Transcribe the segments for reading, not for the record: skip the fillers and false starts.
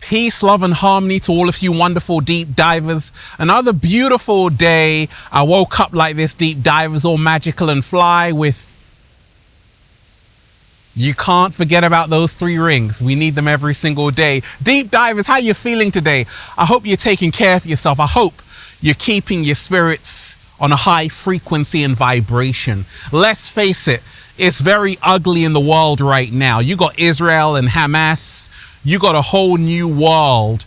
Peace, love, and harmony to all of you wonderful deep divers. Another beautiful day. I woke up like this, deep divers, all magical and fly with... You can't forget about those 3 rings. We need them every single day. Deep divers, how you feeling today? I hope you're taking care of yourself. I hope you're keeping your spirits on a high frequency and vibration. Let's face it, it's very ugly in the world right now. You got Israel and Hamas. You got a whole new world,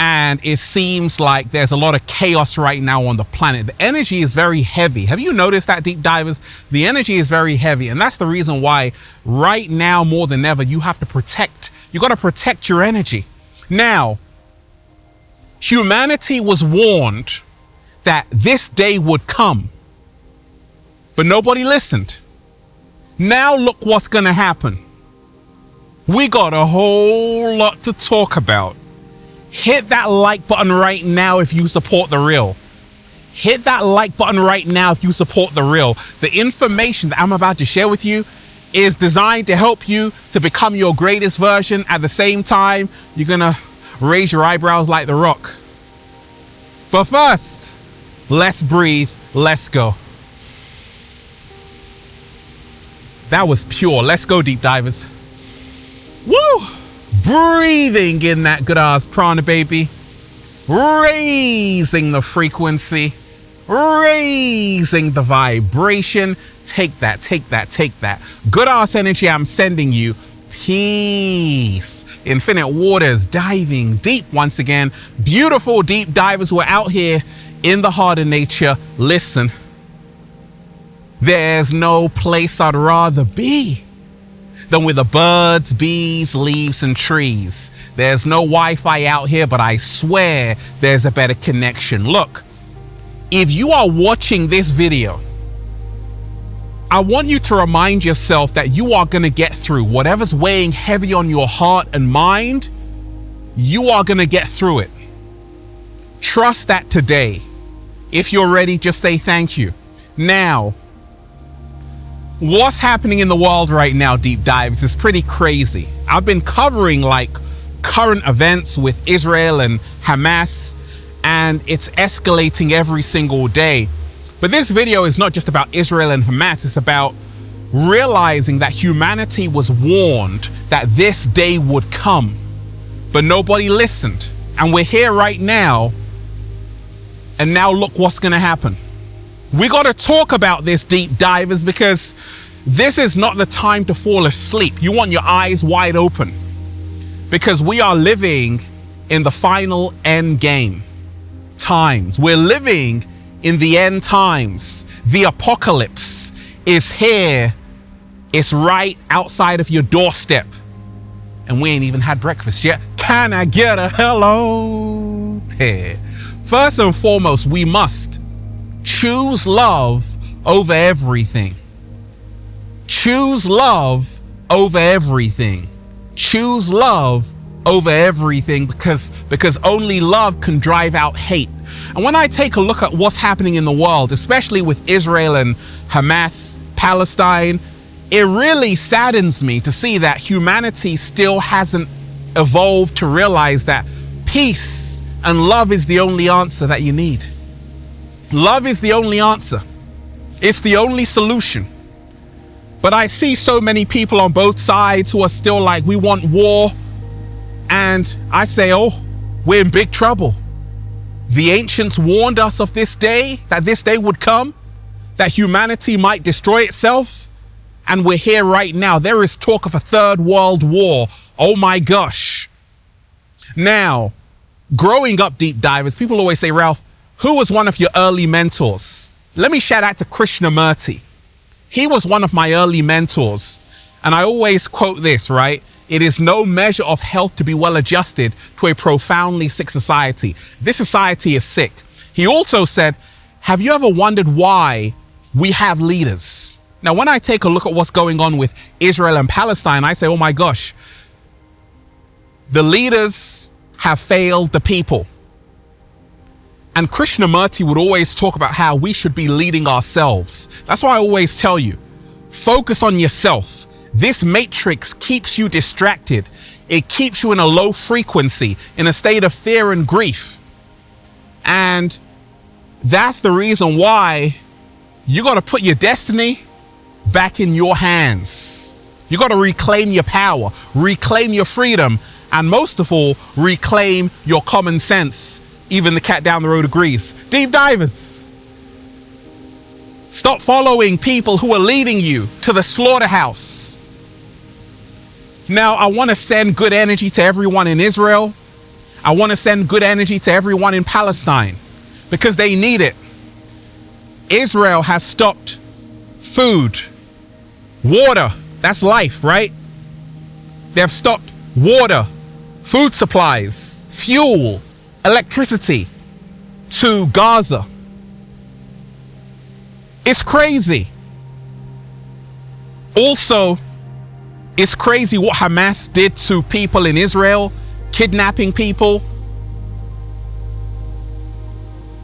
and it seems like there's a lot of chaos right now on the planet. The energy is very heavy. Have you noticed that, deep divers? The energy is very heavy, and that's the reason why right now more than ever you got to protect your energy. Now, humanity was warned that this day would come, but nobody listened. Now look what's gonna happen. We got a whole lot to talk about. Hit that like button right now if you support the real. Hit that like button right now if you support the real. The information that I'm about to share with you is designed to help you to become your greatest version. At the same time, you're gonna raise your eyebrows like The Rock. But first, let's breathe, let's go. That was pure. Let's go, deep divers. Woo! Breathing in that good ass prana, baby. Raising the frequency. Raising the vibration. Take that, take that, take that. Good ass energy I'm sending you. Peace. Infinite waters, diving deep once again. Beautiful deep divers who are out here in the heart of nature. Listen. There's no place I'd rather be than with the birds, bees, leaves, and trees. There's no Wi-Fi out here, but I swear there's a better connection. Look, if you are watching this video, I want you to remind yourself that you are going to get through whatever's weighing heavy on your heart and mind. You are going to get through it. Trust that today. If you're ready, just say thank you. Now, what's happening in the world right now, deep dives, is pretty crazy. I've been covering like current events with Israel and Hamas, and it's escalating every single day. But this video is not just about Israel and Hamas. It's about realizing that humanity was warned that this day would come, but nobody listened. And we're here right now, and now look what's going to happen. We got to talk about this, deep divers, because this is not the time to fall asleep. You want your eyes wide open, because we are living in the final end game times. We're living in the end times. The apocalypse is here. It's right outside of your doorstep, and we ain't even had breakfast yet. Can I get a hello there? First and foremost, we must choose love over everything. Choose love over everything. Choose love over everything, because only love can drive out hate. And when I take a look at what's happening in the world, especially with Israel and Hamas, Palestine, it really saddens me to see that humanity still hasn't evolved to realize that peace and love is the only answer that you need. Love is the only answer. It's the only solution. But I see so many people on both sides who are still like, we want war. And I say, oh, we're in big trouble. The ancients warned us of this day, that this day would come, that humanity might destroy itself. And we're here right now. There is talk of a third world war. Oh my gosh. Now, growing up, deep divers, people always say, Ralph, who was one of your early mentors? Let me shout out to Krishnamurti. He was one of my early mentors. And I always quote this, right? It is no measure of health to be well adjusted to a profoundly sick society. This society is sick. He also said, Have you ever wondered why we have leaders? Now, when I take a look at what's going on with Israel and Palestine, I say, oh my gosh, the leaders have failed the people. And Krishnamurti would always talk about how we should be leading ourselves. That's why I always tell you, focus on yourself. This matrix keeps you distracted. It keeps you in a low frequency, in a state of fear and grief. And that's the reason why you got to put your destiny back in your hands. You got to reclaim your power, reclaim your freedom, and most of all, reclaim your common sense. Even the cat down the road agrees. Deep divers, stop following people who are leading you to the slaughterhouse. Now, I want to send good energy to everyone in Israel. I want to send good energy to everyone in Palestine because they need it. Israel has stopped food, water, that's life, right? They've stopped water, food supplies, fuel, electricity to Gaza. It's crazy. Also, it's crazy what Hamas did to people in Israel, kidnapping people.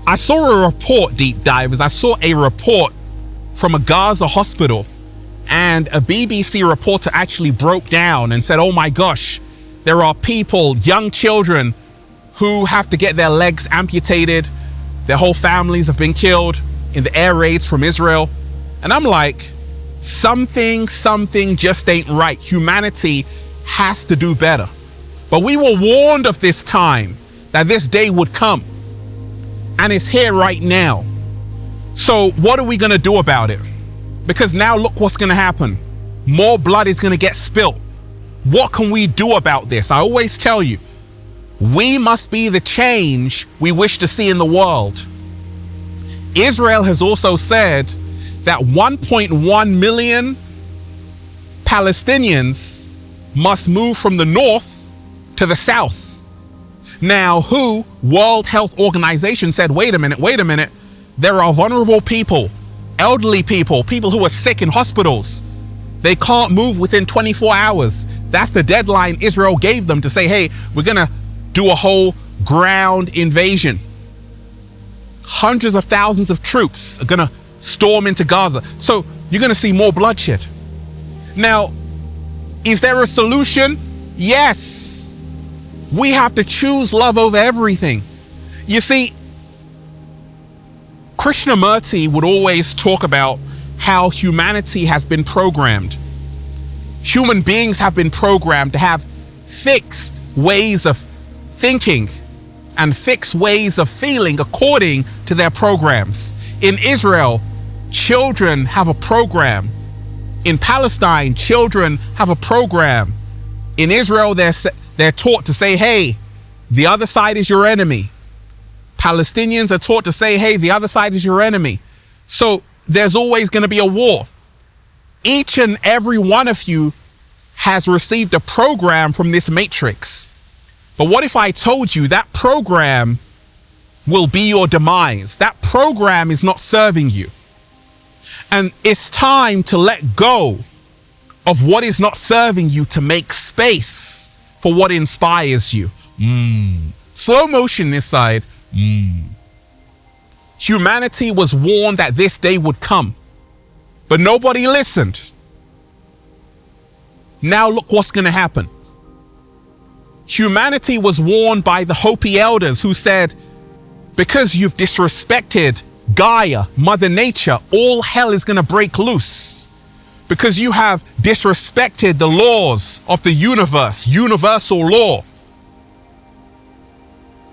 I saw a report, deep divers. I saw a report from a Gaza hospital, and a BBC reporter actually broke down and said, oh my gosh, there are people, young children, who have to get their legs amputated. Their whole families have been killed in the air raids from Israel. And I'm like, something just ain't right. Humanity has to do better. But we were warned of this time, that this day would come. And it's here right now. So what are we going to do about it? Because now look what's going to happen. More blood is going to get spilt. What can we do about this? I always tell you, we must be the change we wish to see in the world. Israel has also said that 1.1 million Palestinians must move from the north to the south. Now, World Health Organization said, wait a minute, there are vulnerable people, elderly people, people who are sick in hospitals. They can't move within 24 hours. That's the deadline Israel gave them to say, hey, we're going to do a whole ground invasion. Hundreds of thousands of troops are going to storm into Gaza. So you're going to see more bloodshed. Now, is there a solution? Yes. We have to choose love over everything. You see, Krishnamurti would always talk about how humanity has been programmed. Human beings have been programmed to have fixed ways of thinking and fixed ways of feeling according to their programs. In Israel, children have a program. In Palestine, children have a program. In Israel, they're taught to say, hey, the other side is your enemy. Palestinians are taught to say, hey, the other side is your enemy. So there's always going to be a war. Each and every one of you has received a program from this matrix. But what if I told you that program will be your demise? That program is not serving you. And it's time to let go of what is not serving you to make space for what inspires you. Slow motion this side. Humanity was warned that this day would come, but nobody listened. Now look what's going to happen. Humanity was warned by the Hopi elders who said, because you've disrespected Gaia, Mother Nature, all hell is going to break loose. Because you have disrespected the laws of the universe, universal law.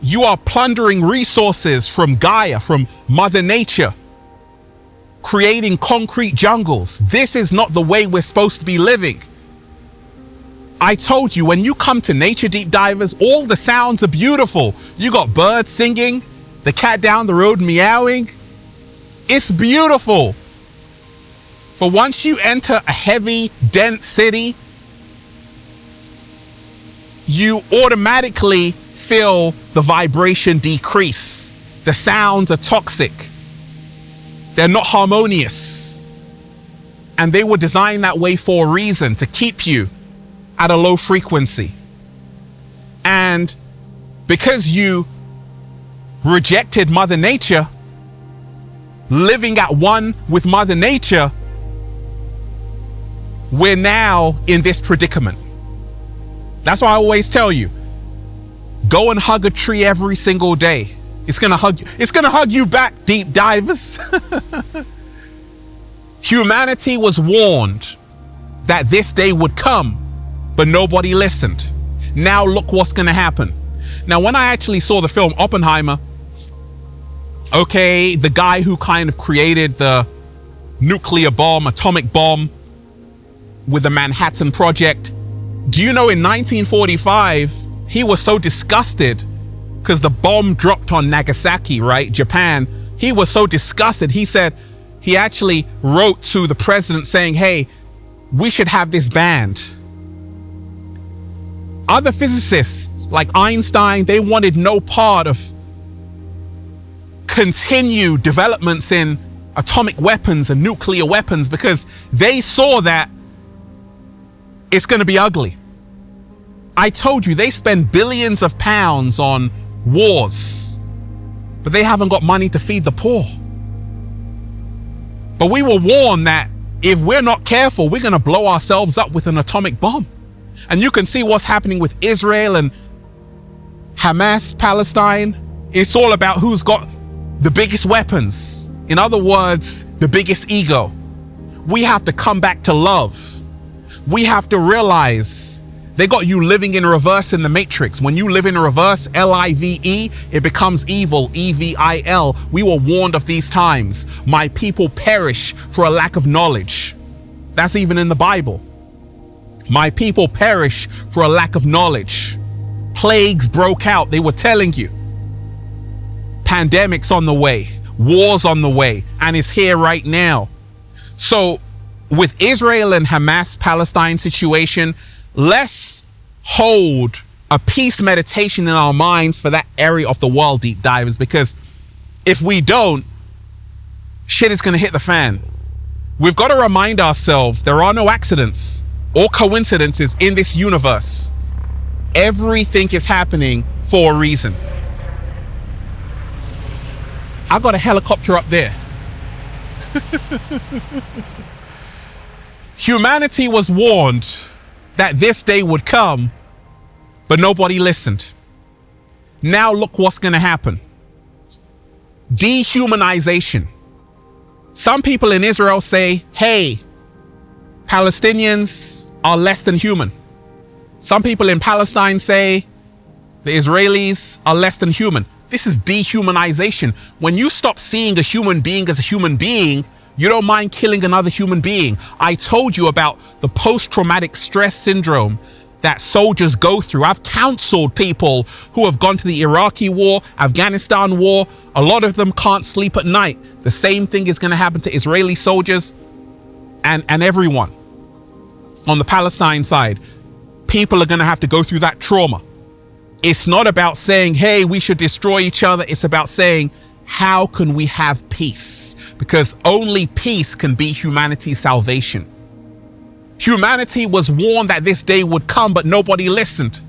You are plundering resources from Gaia, from Mother Nature, creating concrete jungles. This is not the way we're supposed to be living. I told you, when you come to nature, deep divers, all the sounds are beautiful. You got birds singing, the cat down the road meowing. It's beautiful. But once you enter a heavy, dense city, you automatically feel the vibration decrease. The sounds are toxic. They're not harmonious. And they were designed that way for a reason, to keep you at a low frequency. And because you rejected Mother Nature, living at one with Mother Nature, we're now in this predicament. That's why I always tell you, go and hug a tree every single day. It's gonna hug you. It's gonna hug you back, deep divers. Humanity was warned that this day would come, but nobody listened. Now look what's gonna happen. Now, when I actually saw the film Oppenheimer, okay, the guy who kind of created the nuclear bomb, atomic bomb with the Manhattan Project, do you know in 1945, he was so disgusted because the bomb dropped on Nagasaki, right? Japan. He was so disgusted. He said, he actually wrote to the president saying, hey, we should have this banned. Other physicists like Einstein, they wanted no part of continued developments in atomic weapons and nuclear weapons because they saw that it's going to be ugly. I told you, they spend billions of pounds on wars, but they haven't got money to feed the poor. But we were warned that if we're not careful, we're going to blow ourselves up with an atomic bomb. And you can see what's happening with Israel and Hamas, Palestine. It's all about who's got the biggest weapons. In other words, the biggest ego. We have to come back to love. We have to realize they got you living in reverse in the matrix. When you live in reverse, L-I-V-E, it becomes evil, E-V-I-L. We were warned of these times. My people perish for a lack of knowledge. That's even in the Bible. My people perish for a lack of knowledge. Plagues broke out. They were telling you. Pandemics on the way, wars on the way, and it's here right now. So with Israel and Hamas Palestine situation, let's hold a peace meditation in our minds for that area of the world, deep divers, because if we don't, shit is going to hit the fan. We've got to remind ourselves there are no accidents or coincidences in this universe. Everything is happening for a reason. I got a helicopter up there. Humanity was warned that this day would come, but nobody listened. Now look what's going to happen. Dehumanization. Some people in Israel say, hey, Palestinians are less than human. Some people in Palestine say the Israelis are less than human. This is dehumanization. When you stop seeing a human being as a human being, you don't mind killing another human being. I told you about the post-traumatic stress syndrome that soldiers go through. I've counseled people who have gone to the Iraqi war, Afghanistan war. A lot of them can't sleep at night. The same thing is going to happen to Israeli soldiers and everyone on the Palestine side. People are going to have to go through that trauma. It's not about saying, hey, we should destroy each other. It's about saying, how can we have peace? Because only peace can be humanity's salvation. Humanity was warned that this day would come, but nobody listened.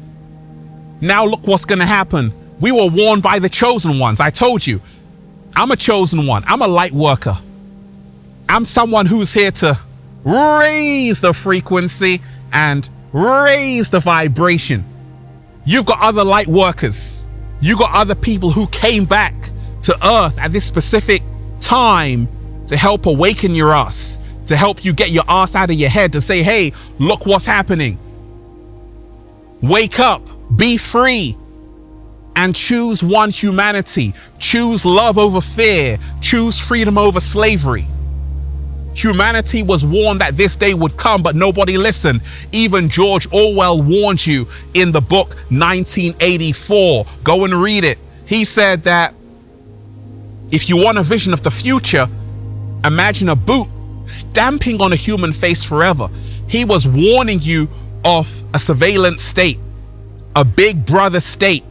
Now look what's going to happen. We were warned by the chosen ones. I told you, I'm a chosen one. I'm a light worker. I'm someone who's here to raise the frequency and raise the vibration. You've got other light workers. You got other people who came back to earth at this specific time to help awaken your ass, to help you get your ass out of your head, to say, hey, look what's happening. Wake up, be free, and choose one humanity. Choose love over fear. Choose freedom over slavery. Humanity was warned that this day would come, but nobody listened. Even George Orwell warned you in the book 1984. Go and read it. He said that if you want a vision of the future, imagine a boot stamping on a human face forever. He was warning you of a surveillance state, a big brother state,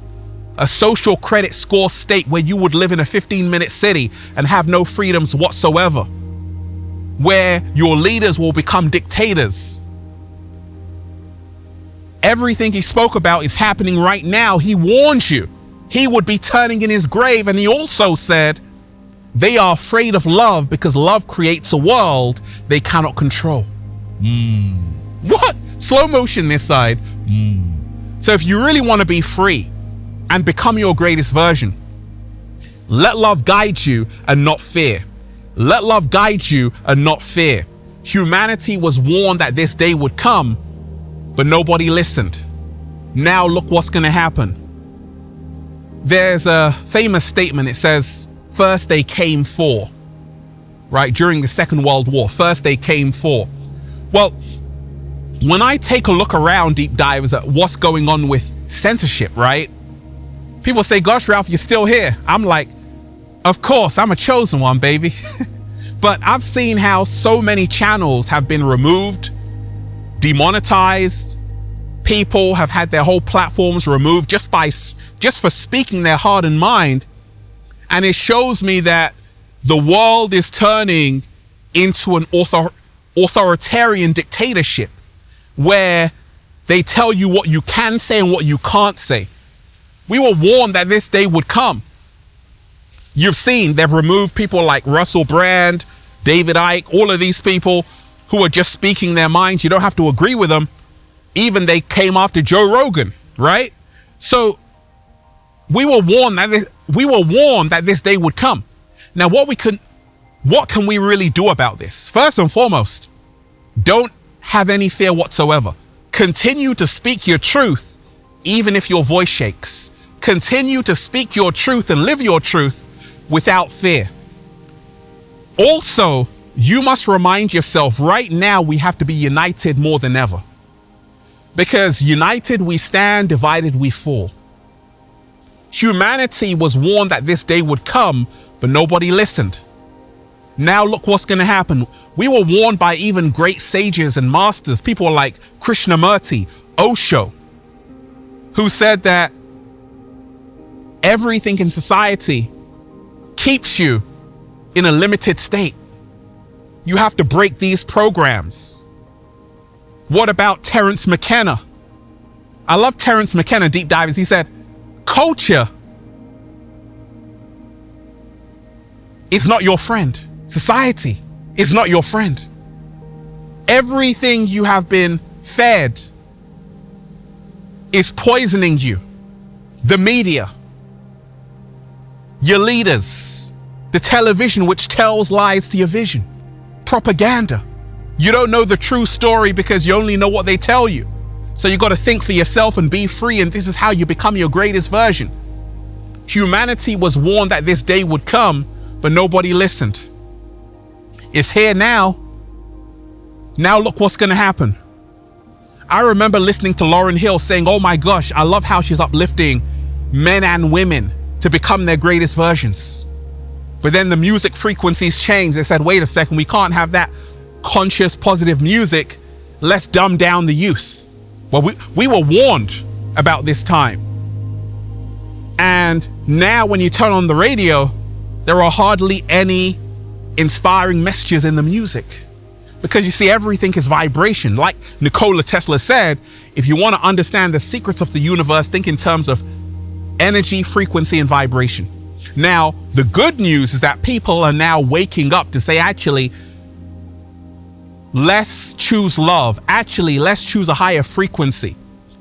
a social credit score state where you would live in a 15-minute city and have no freedoms whatsoever, where your leaders will become dictators. Everything he spoke about is happening right now. He warned you he would be turning in his grave. And he also said they are afraid of love because love creates a world they cannot control. What? Slow motion this side. So if you really want to be free and become your greatest version, let love guide you and not fear. Let love guide you and not fear. Humanity was warned that this day would come, but nobody listened. Now look what's going to happen. There's a famous statement. It says, first they came for, right? During the Second World War, first they came for. Well, when I take a look around, deep divers, at what's going on with censorship, right? People say, gosh, Ralph, you're still here. I'm like, of course, I'm a chosen one, baby. But I've seen how so many channels have been removed, demonetized. People have had their whole platforms removed just for speaking their heart and mind. And it shows me that the world is turning into an authoritarian dictatorship, where they tell you what you can say and what you can't say. We were warned that this day would come. You've seen they've removed people like Russell Brand, David Icke, all of these people who are just speaking their minds. You don't have to agree with them. Even they came after Joe Rogan, right? So we were warned that this day would come. Now, what can we really do about this? First and foremost, don't have any fear whatsoever. Continue to speak your truth, even if your voice shakes. Continue to speak your truth and live your truth without fear. Also, you must remind yourself right now we have to be united more than ever. Because united we stand, divided we fall. Humanity was warned that this day would come, but nobody listened. Now look what's going to happen. We were warned by even great sages and masters, people like Krishnamurti, Osho, who said that everything in society keeps you in a limited state. You have to break these programs. What about Terence McKenna? I love Terence McKenna, deep divers. He said, culture is not your friend. Society is not your friend. Everything you have been fed is poisoning you. The media, your leaders, the television which tells lies to your vision, propaganda. You don't know the true story because you only know what they tell you. So you got to think for yourself and be free, and this is how you become your greatest version. Humanity was warned that this day would come, but nobody listened. It's here now. Now look what's going to happen. I remember listening to Lauryn Hill saying, oh my gosh, I love how she's uplifting men and women to become their greatest versions. But then the music frequencies changed. They said, wait a second, we can't have that conscious, positive music. Let's dumb down the youth. Well, we were warned about this time. And now when you turn on the radio, there are hardly any inspiring messages in the music. Because you see, everything is vibration. Like Nikola Tesla said, if you want to understand the secrets of the universe, think in terms of energy, frequency, and vibration. Now, the good news is that people are now waking up to say, actually, let's choose love. Actually, let's choose a higher frequency.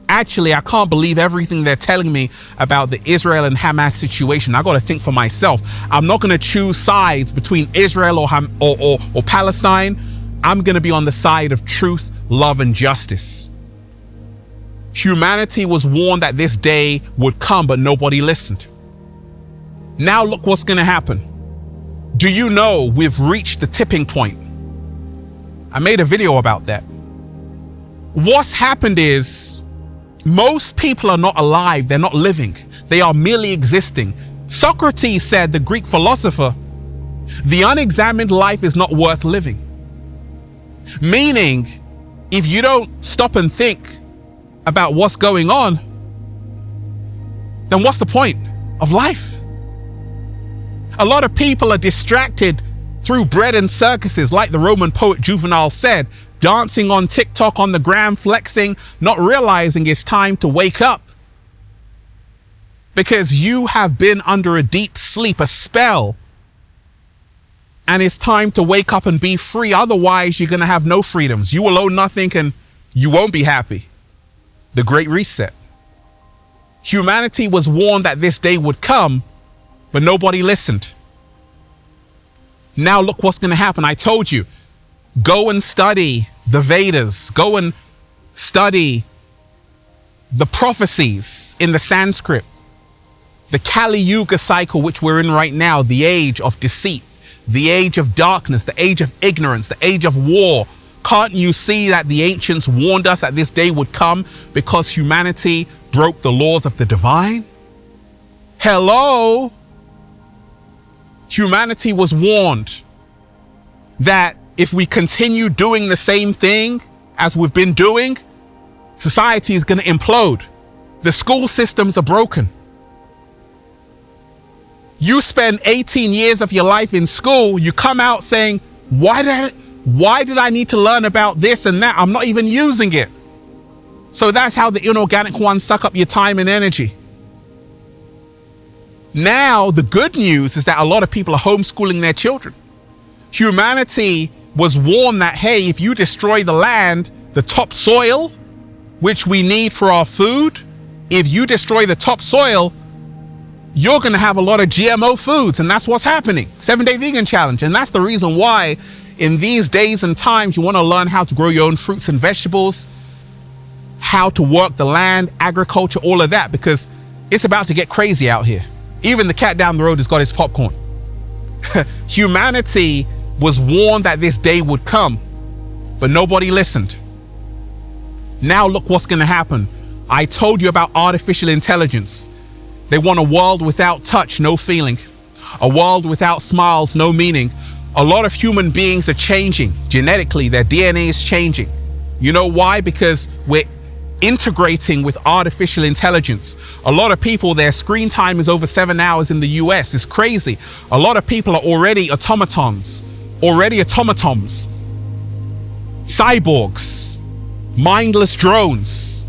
Actually, I can't believe everything they're telling me about the Israel and Hamas situation. I got to think for myself. I'm not going to choose sides between Israel or Palestine. I'm going to be on the side of truth, love, and justice. Humanity was warned that this day would come, but nobody listened. Now look what's going to happen. Do you know we've reached the tipping point? I made a video about that. What's happened is most people are not alive. They're not living. They are merely existing. Socrates said, the Greek philosopher, the unexamined life is not worth living. Meaning, if you don't stop and think about what's going on, then what's the point of life? A lot of people are distracted through bread and circuses, like the Roman poet Juvenal said, dancing on TikTok, on the gram, flexing, not realizing it's time to wake up. Because you have been under a deep sleep, a spell, and it's time to wake up and be free. Otherwise, you're going to have no freedoms. You will own nothing and you won't be happy. The Great Reset. Humanity was warned that this day would come, but nobody listened. Now look what's going to happen. I told you, go and study the Vedas. Go and study the prophecies in the Sanskrit. The Kali Yuga cycle, which we're in right now, the age of deceit, the age of darkness, the age of ignorance, the age of war. Can't you see that the ancients warned us that this day would come because humanity broke the laws of the divine? Hello? Humanity was warned that if we continue doing the same thing as we've been doing, society is going to implode. The school systems are broken. You spend 18 years of your life in school, you come out saying, why did I need to learn about this and that? I'm not even using it. So that's how the inorganic ones suck up your time and energy. Now, the good news is that a lot of people are homeschooling their children. Humanity was warned that, hey, if you destroy the land, the topsoil, which we need for our food, if you destroy the topsoil, you're going to have a lot of GMO foods. And that's what's happening. 7-Day Vegan Challenge. And that's the reason why in these days and times, you want to learn how to grow your own fruits and vegetables, how to work the land, agriculture, all of that, because it's about to get crazy out here. Even the cat down the road has got his popcorn. Humanity was warned that this day would come, but nobody listened. Now look what's going to happen. I told you about artificial intelligence. They want a world without touch, no feeling. A world without smiles, no meaning. A lot of human beings are changing. Genetically, their DNA is changing. You know why? Because we're integrating with artificial intelligence. A lot of people, their screen time is over 7 hours in the US. It's crazy. A lot of people are already automatons, cyborgs, mindless drones.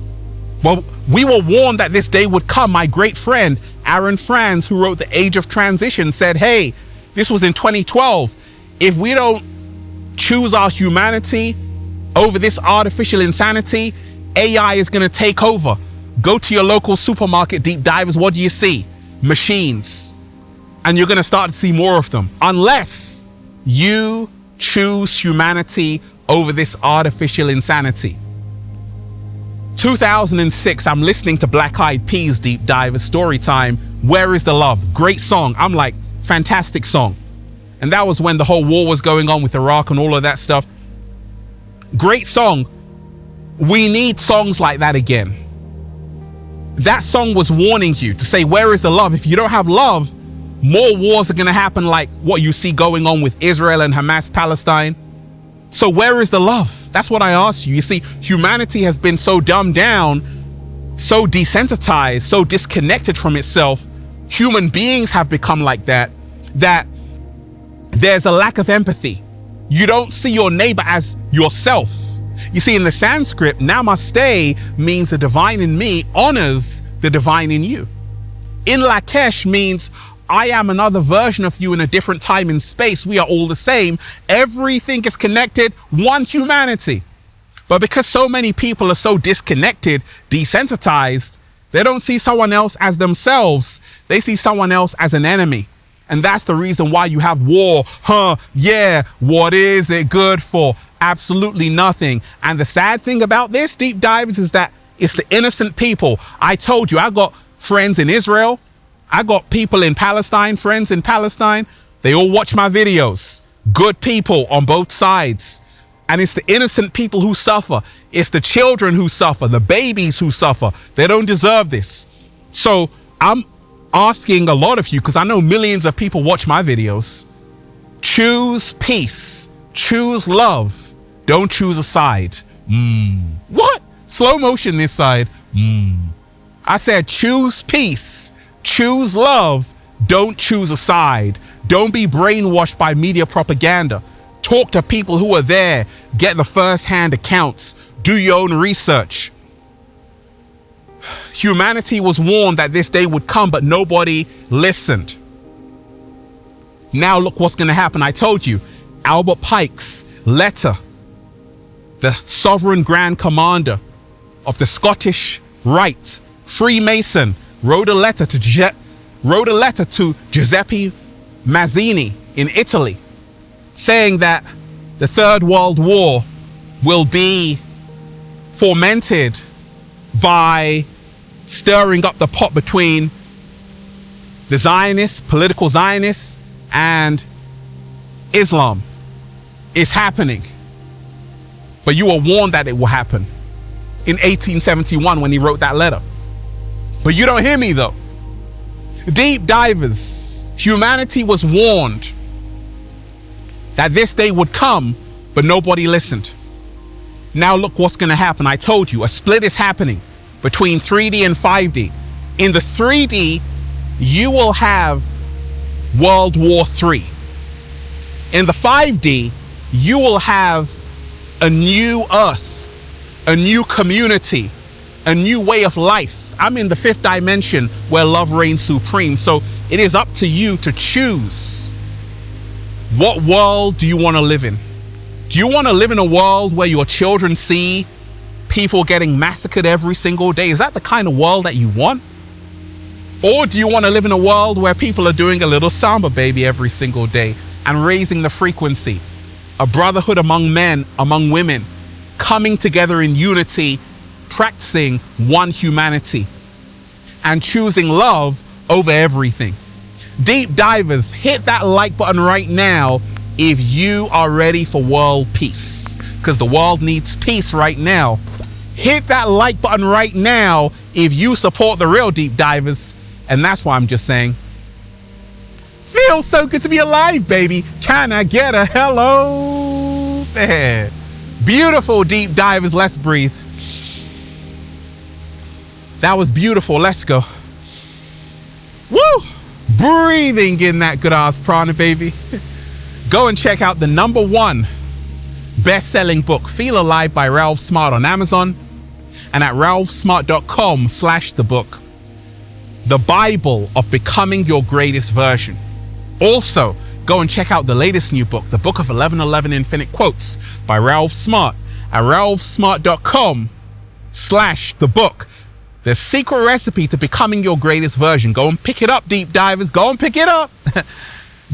Well, we were warned that this day would come. My great friend, Aaron Franz, who wrote The Age of Transition, said, hey, this was in 2012. If we don't choose our humanity over this artificial insanity, AI is going to take over. Go to your local supermarket, deep divers. What do you see? Machines. And you're going to start to see more of them. Unless you choose humanity over this artificial insanity. 2006, I'm listening to Black Eyed Peas Deep Diver Story Time. Where is the Love? Great song. I'm like, fantastic song. And that was when the whole war was going on with Iraq and all of that stuff. Great song. We need songs like that again. That song was warning you to say, where is the love? If you don't have love, more wars are going to happen like what you see going on with Israel and Hamas, Palestine. So where is the love? That's what I asked you. You see, humanity has been so dumbed down, so desensitized, so disconnected from itself. Human beings have become like that, that there's a lack of empathy. You don't see your neighbor as yourself. You see, in the Sanskrit, namaste means the divine in me honors the divine in you. In Lakesh means I am another version of you in a different time and space. We are all the same. Everything is connected, one humanity. But because so many people are so disconnected, desensitized, they don't see someone else as themselves. They see someone else as an enemy. And that's the reason why you have war. Yeah, what is it good for? Absolutely nothing. And the sad thing about this, deep divers, is that it's the innocent people. I told you, I got friends in Israel. I got people in Palestine, friends in Palestine. They all watch my videos. Good people on both sides. And it's the innocent people who suffer. It's the children who suffer, the babies who suffer. They don't deserve this. So I'm asking a lot of you, because I know millions of people watch my videos. Choose peace. Choose love. Don't choose a side. What? Slow motion this side. I said, choose peace, choose love, don't choose a side. Don't be brainwashed by media propaganda. Talk to people who are there, get the first-hand accounts, do your own research. Humanity was warned that this day would come, but nobody listened. Now look what's going to happen. I told you, Albert Pike's letter, the sovereign grand commander of the Scottish Rite, Freemason, wrote a letter to Giuseppe Mazzini in Italy, saying that the Third World War will be fomented by stirring up the pot between the Zionists, political Zionists, and Islam. It's happening. But you were warned that it will happen in 1871 when he wrote that letter. But you don't hear me though. Deep divers, humanity was warned that this day would come, but nobody listened. Now look what's going to happen. I told you, a split is happening between 3D and 5D. In the 3D, you will have World War III. In the 5D, you will have a new earth, a new community, a new way of life. I'm in the 5th dimension where love reigns supreme. So it is up to you to choose. What world do you want to live in? Do you want to live in a world where your children see people getting massacred every single day? Is that the kind of world that you want? Or do you want to live in a world where people are doing a little samba baby every single day and raising the frequency? A brotherhood among men, among women, coming together in unity, practicing one humanity and choosing love over everything. Deep divers, hit that like button right now if you are ready for world peace, because the world needs peace right now. Hit that like button right now if you support the real deep divers. And that's why I'm just saying, feels so good to be alive, baby. Can I get a hello there? Beautiful deep divers, let's breathe. That was beautiful, let's go. Woo! Breathing in that good ass prana, baby. Go and check out the #1 best-selling book, Feel Alive by Ralph Smart on Amazon and at ralphsmart.com/the book. The Bible of Becoming Your Greatest Version. Also, go and check out the latest new book, The Book of 1111 Infinite Quotes by Ralph Smart at ralphsmart.com/the book. The secret recipe to becoming your greatest version. Go and pick it up, deep divers. Go and pick it up.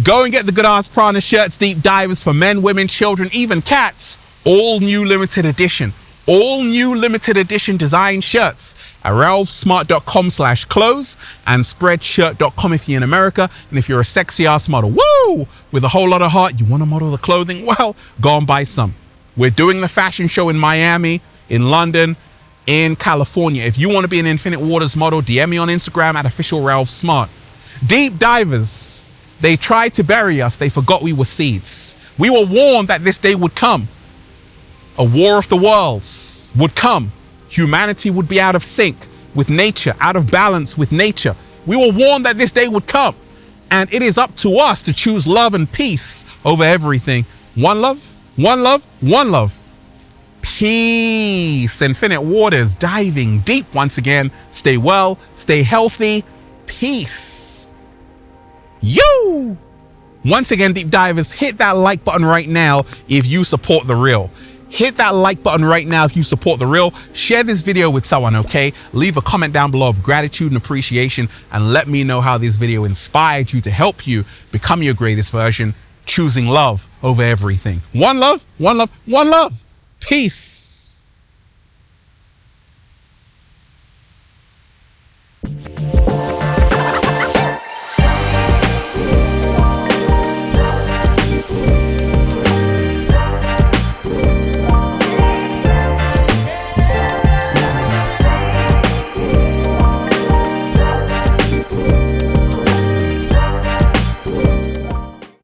Go and get the Good Ass Prana shirts, deep divers, for men, women, children, even cats. All new limited edition. All new limited edition design shirts at ralphsmart.com/clothes and spreadshirt.com if you're in America. And if you're a sexy ass model, woo, with a whole lot of heart, you want to model the clothing? Well, go and buy some. We're doing the fashion show in Miami, in London, in California. If you want to be an Infinite Waters model, DM me on Instagram at official Ralph Smart. Deep divers, they tried to bury us. They forgot we were seeds. We were warned that this day would come. A war of the worlds would come. Humanity would be out of sync with nature, out of balance with nature. We were warned that this day would come. And it is up to us to choose love and peace over everything. One love, one love, one love. Peace. Infinite Waters, diving deep once again. Stay well, stay healthy. Peace. You. Once again, deep divers, hit that like button right now if you support the real. Hit that like button right now if you support the real. Share this video with someone, okay? Leave a comment down below of gratitude and appreciation and let me know how this video inspired you to help you become your greatest version, choosing love over everything. One love, one love, one love. Peace.